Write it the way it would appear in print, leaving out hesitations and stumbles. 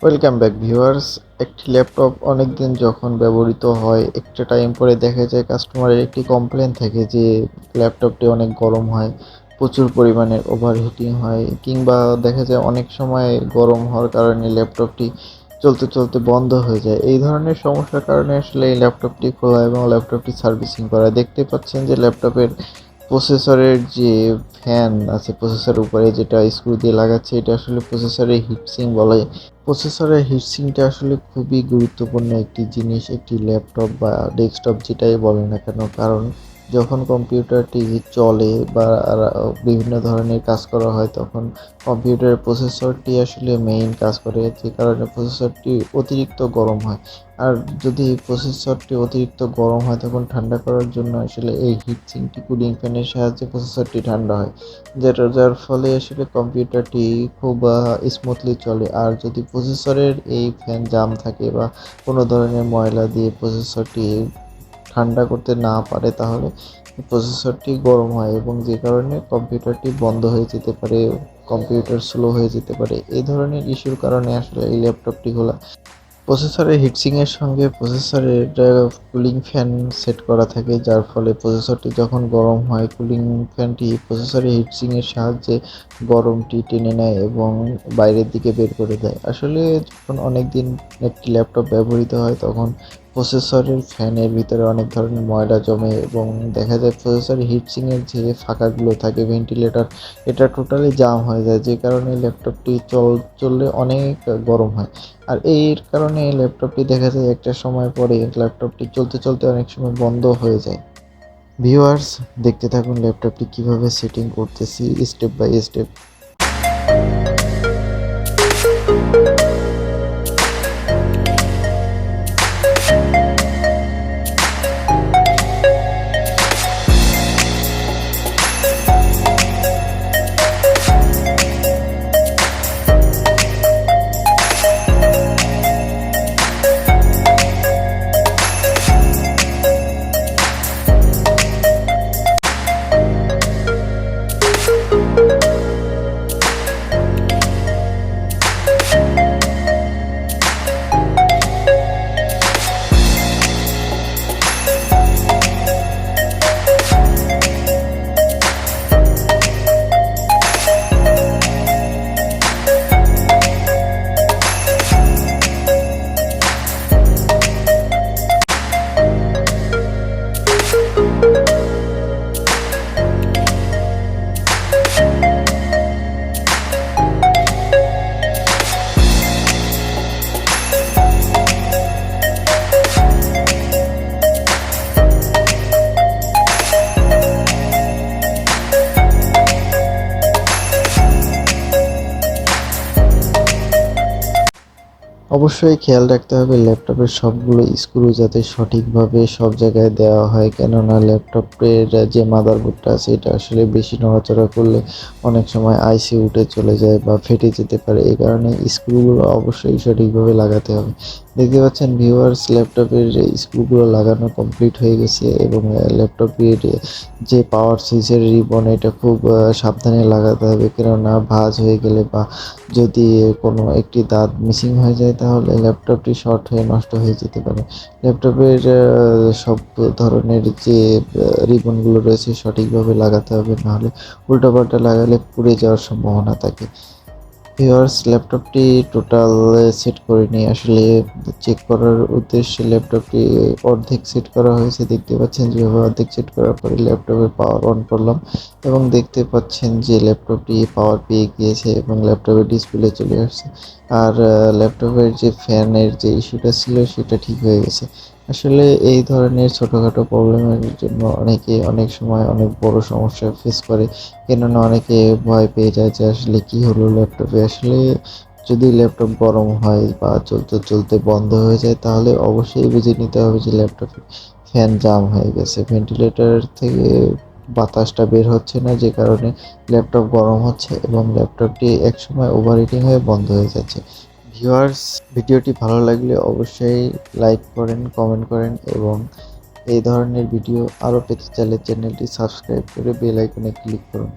Welcome back viewers. একটি laptop অনেক দিন যখন ব্যবহৃত হয়, একটা টাইম পরে দেখা যায় কাস্টমারের একটি কমপ্লেন থাকে যে ল্যাপটপটি অনেক গরম হয়, প্রচুর পরিমাণে ওভারহিটিং হয়, কিংবা দেখা যায় অনেক সময় গরম হওয়ার কারণে ল্যাপটপটি চলতে চলতে বন্ধ হয়ে যায়। এই ধরনের সমস্যার কারণে আসলে এই ল্যাপটপটি খোলা এবং ল্যাপটপটি সার্ভিসিং করা। দেখতে পাচ্ছেন যে ল্যাপটপের প্রসেসরের যে ফ্যান আছে প্রসেসরের উপরে, যেটা স্ক্রু দিয়ে লাগাচ্ছে, এটা আসলে প্রসেসরের হিটসিঙ্ক বলে। প্রসেসরের হিটসিঙ্কটা আসলে খুবই গুরুত্বপূর্ণ একটি জিনিস একটি ল্যাপটপ বা ডেস্কটপ যেটাই বলে না কেন। কারণ যখন কম্পিউটারটি চলে বা বিভিন্ন ধরনের কাজ করা হয়, তখন কম্পিউটারের প্রসেসরটি আসলে মেইন কাজ করে, যে কারণে প্রসেসরটি অতিরিক্ত গরম হয়। আর যদি প্রসেসরটি অতিরিক্ত গরম হয়, তখন ঠান্ডা করার জন্য আসলে এই হিটসিঙ্কটি কুলিং ফ্যানের সাহায্যে প্রসেসরটি ঠান্ডা হয়, যার ফলে আসলে কম্পিউটারটি খুব স্মুথলি চলে। আর যদি প্রসেসরের এই ফ্যান জাম থাকে বা কোনো ধরনের ময়লা দিয়ে প্রসেসরটি ঠান্ডা করতে না পারে, তাহলে প্রসেসরটি গরম হয় এবং যে কারণে কম্পিউটারটি বন্ধ হয়ে যেতে পারে, কম্পিউটার স্লো হয়ে যেতে পারে। এই ধরনের ইস্যুর কারণে আসলে এই ল্যাপটপটি খোলা। প্রসেসরের হিটসিংয়ের সঙ্গে প্রসেসরের কুলিং ফ্যান সেট করা থাকে, যার ফলে প্রসেসরটি যখন গরম হয়, কুলিং ফ্যানটি প্রসেসরের হিটসিংয়ের সাহায্যে গরমটি টেনে নেয় এবং বাইরের দিকে বের করে দেয়। আসলে যখন অনেক দিন একটি ল্যাপটপ ব্যবহৃত হয়, তখন প্রসেসরের ফ্যানের ভিতরে অনেক ধরনের ময়লা জমে এবং দেখা যায় প্রসেসরের হিটসিংয়ের যে ফাঁকাগুলো থাকে, ভেন্টিলেটর, এটা টোটালি জাম হয়ে যায়, যে কারণে ল্যাপটপটি চললে অনেক গরম হয়। আর এর কারণে ল্যাপটপটি দেখা যায় একটা সময় পরে ল্যাপটপটি চলতে চলতে অনেক সময় বন্ধ হয়ে যায়। ভিউয়ার্স, দেখতে থাকুন ল্যাপটপটি কিভাবে সেটিং করতেছি স্টেপ বাই স্টেপ। অবশ্যই খেয়াল রাখতে হবে ল্যাপটপের সবগুলো স্ক্রু যাতে সঠিকভাবে সব জায়গায় দেওয়া হয়, কেননা ল্যাপটপের যে মাদারবোর্ডটা আছে, এটা আসলে বেশি নড়াচড়া করলে অনেক সময় আইসি উঠে চলে যায় বা ফেটে যেতে পারে। এই কারণে স্ক্রুগুলো অবশ্যই সঠিকভাবে লাগাতে হবে। দেখতে পাচ্ছেন ভিউয়ার্স, ল্যাপটপের স্ক্রুগুলো লাগানো কমপ্লিট হয়ে গেছে এবং ল্যাপটপের যে পাওয়ার সুইচের রিবন, এটা খুব সাবধানে লাগাতে হবে, কেননা ভাঁজ হয়ে গেলে বা যদি কোনো একটি দাঁত মিসিং হয়ে যায়, তাহলে ল্যাপটপটি শর্ট হয়ে নষ্ট হয়ে যেতে পারে। ল্যাপটপের সব ধরনের যে রিবনগুলো রয়েছে সঠিকভাবে লাগাতে হবে, নাহলে উল্টোপাল্টা লাগালে পুড়ে যাওয়ার সম্ভাবনা থাকে। ভিউয়ার্স, ল্যাপটপটি টোটাল সেট করে নিয়ে আসলে চেক করার উদ্দেশ্যে ল্যাপটপটি অর্ধেক সেট করা হয়েছে। দেখতে পাচ্ছেন যেভাবে অর্ধেক সেট করার পরে ল্যাপটপের পাওয়ার অন করলাম এবং দেখতে পাচ্ছেন যে ল্যাপটপটি পাওয়ার পেয়ে গিয়েছে এবং ল্যাপটপের ডিসপ্লে চলে আসছে। আর ল্যাপটপের যে ফ্যানের যে ইস্যুটা ছিল সেটা ঠিক হয়ে গেছে। আসলে এই ধরনের ছোটোখাটো প্রবলেমের জন্য অনেকে অনেক সময় অনেক বড় সমস্যা ফেস করে, কেননা অনেকে ভয় পেয়ে যায় যে আসলে কি হলো ল্যাপটপে। আসলে যদি ল্যাপটপ গরম হয় বা চলতে চলতে বন্ধ হয়ে যায়, তাহলে অবশ্যই বুঝে নিতে হবে যে ল্যাপটপে ফ্যান জাম হয়ে গেছে, ভেন্টিলেটর থেকে বাতাসটা বের হচ্ছে না, যে কারণে ল্যাপটপ গরম হচ্ছে এবং ল্যাপটপটি একসময় ওভারহিটিং হয়ে বন্ধ হয়ে যাচ্ছে। ভিউয়ার্স, ভিডিওটি ভালো লাগলে অবশ্যই লাইক করেন, কমেন্ট করেন এবং এই ধরনের ভিডিও আরও পেতে চাইলে চ্যানেলটি সাবস্ক্রাইব করে বেল আইকনে ক্লিক করুন।